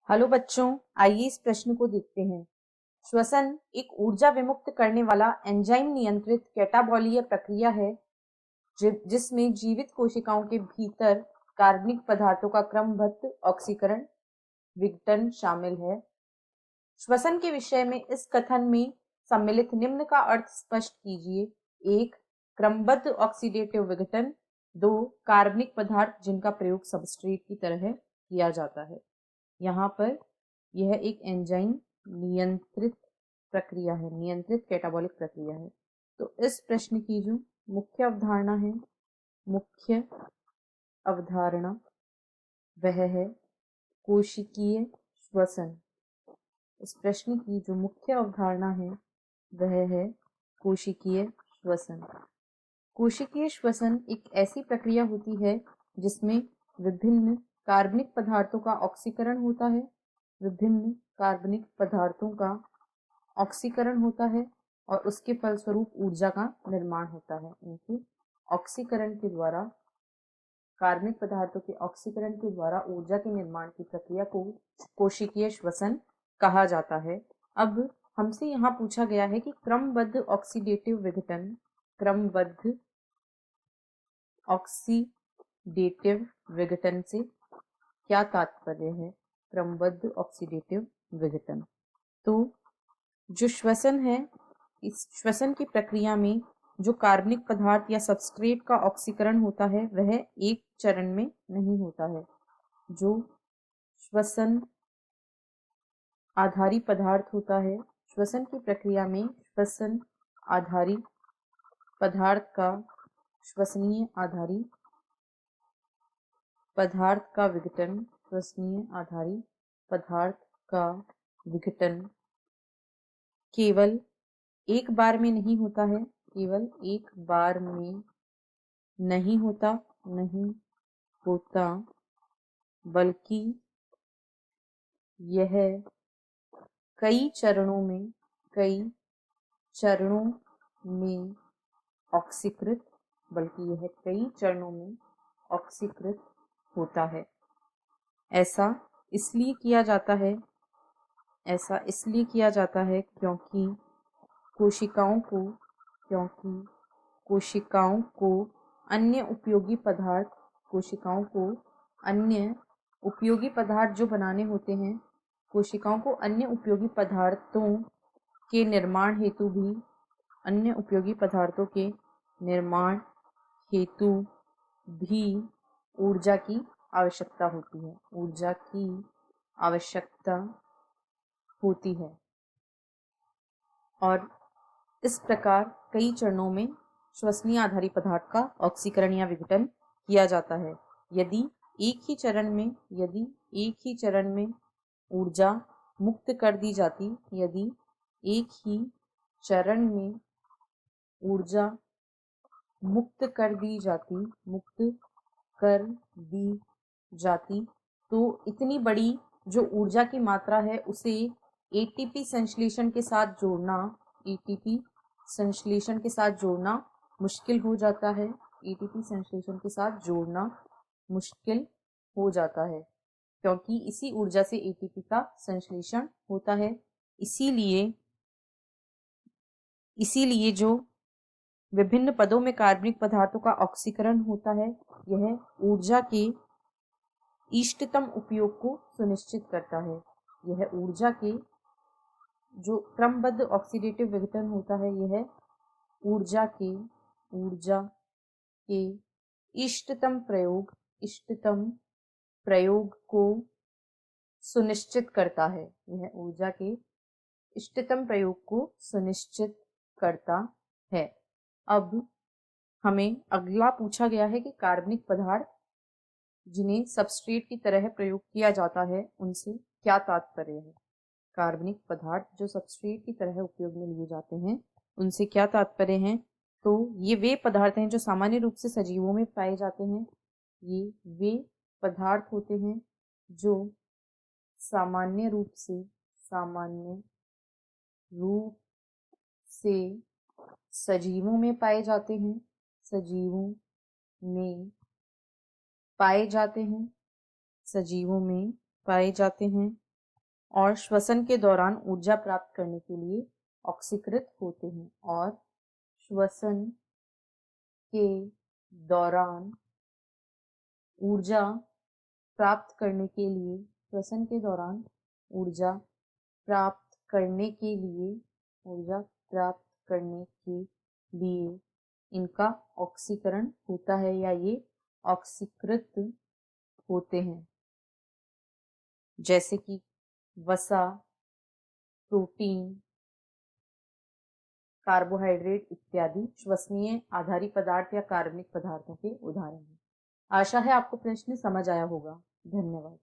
Hello बच्चों, आइए इस प्रश्न को देखते हैं। श्वसन एक ऊर्जा विमुक्त करने वाला एंजाइम नियंत्रित कैटाबॉलीय प्रक्रिया है जिसमें जीवित कोशिकाओं के भीतर कार्बनिक पदार्थों का क्रमबद्ध ऑक्सीकरण विघटन शामिल है। श्वसन के विषय में इस कथन में सम्मिलित निम्न का अर्थ स्पष्ट कीजिए। 1. क्रमबद्ध ऑक्सीडेटिव विघटन। 2. कार्बनिक पदार्थ जिनका प्रयोग सबस्ट्रेट की तरह किया जाता है। यहाँ पर यह एक एंजाइम नियंत्रित प्रक्रिया है, नियंत्रित कैटाबॉलिक प्रक्रिया है। तो इस प्रश्न की जो मुख्य अवधारणा है, मुख्य अवधारणा वह है कोशिकीय श्वसन। इस प्रश्न की जो मुख्य अवधारणा है वह है कोशिकीय श्वसन। कोशिकीय श्वसन एक ऐसी प्रक्रिया होती है जिसमें विभिन्न कार्बनिक पदार्थों का ऑक्सीकरण होता है, विभिन्न कार्बनिक पदार्थों का ऑक्सीकरण होता है और उसके फलस्वरूप ऊर्जा का निर्माण होता है। इनकी ऑक्सीकरण के द्वारा, कार्बनिक पदार्थों के ऑक्सीकरण के द्वारा ऊर्जा के निर्माण की प्रक्रिया को कोशिकीय श्वसन कहा जाता है। अब हमसे यहाँ पूछा गया है कि क्रमबद्ध ऑक्सीडेटिव विघटन, क्रमबद्ध ऑक्सीडेटिव विघटन से क्या तात्पर्य है? क्रमबद्ध ऑक्सीडेटिव विघटन, तो जो श्वसन है, इस श्वसन की प्रक्रिया में जो कार्बनिक पदार्थ या सबस्ट्रेट का ऑक्सीकरण होता है वह एक चरण में नहीं होता है। जो श्वसन आधारी पदार्थ होता है, श्वसन की प्रक्रिया में श्वसन आधारी पदार्थ का, श्वसनीय आधारी पदार्थ का विघटन, श्वसनीय आधारी पदार्थ का विघटन केवल एक बार में नहीं होता है, केवल एक बार में नहीं होता, बल्कि यह कई चरणों में ऑक्सीकृत, होता है। ऐसा इसलिए किया जाता है क्योंकि कोशिकाओं को अन्य उपयोगी पदार्थ जो बनाने होते हैं, कोशिकाओं को अन्य उपयोगी पदार्थों के निर्माण हेतु भी ऊर्जा की आवश्यकता होती है। और इस प्रकार कई चरणों में श्वसनीय आधारी पदार्थ का ऑक्सीकरण या विघटन किया जाता है। यदि एक ही चरण में ऊर्जा मुक्त कर दी जाती, तो इतनी बड़ी जो ऊर्जा की मात्रा है उसे एटीपी संश्लेषण के साथ जोड़ना मुश्किल हो जाता है क्योंकि इसी ऊर्जा से एटीपी का संश्लेषण होता है। इसीलिए जो विभिन्न पदों में कार्बनिक पदार्थों का ऑक्सीकरण होता है, यह ऊर्जा के इष्टतम उपयोग को सुनिश्चित करता है। यह ऊर्जा के जो क्रमबद्ध ऑक्सीडेटिव विघटन होता है, यह ऊर्जा के इष्टतम प्रयोग को सुनिश्चित करता है। अब हमें अगला पूछा गया है कि कार्बनिक पदार्थ जिन्हें सबस्ट्रेट की तरह प्रयोग किया जाता है उनसे क्या तात्पर्य है? कार्बनिक पदार्थ जो सबस्ट्रेट की तरह उपयोग में लिए जाते हैं उनसे क्या तात्पर्य है? तो ये वे पदार्थ हैं जो सामान्य रूप से सजीवों में पाए जाते हैं। ये वे पदार्थ होते हैं जो सामान्य रूप से सजीवों में पाए जाते हैं। और श्वसन के दौरान ऊर्जा प्राप्त करने के लिए ऑक्सीकृत होते हैं। और श्वसन के दौरान ऊर्जा प्राप्त करने के लिए श्वसन के दौरान ऊर्जा प्राप्त करने के लिए ऊर्जा प्राप्त करने के लिए इनका ऑक्सीकरण होता है या ये ऑक्सीकृत होते हैं, जैसे कि वसा, प्रोटीन, कार्बोहाइड्रेट इत्यादि श्वसनीय आधारी पदार्थ या कार्बनिक पदार्थों के उदाहरण हैं। आशा है आपको प्रश्न समझ आया होगा। धन्यवाद।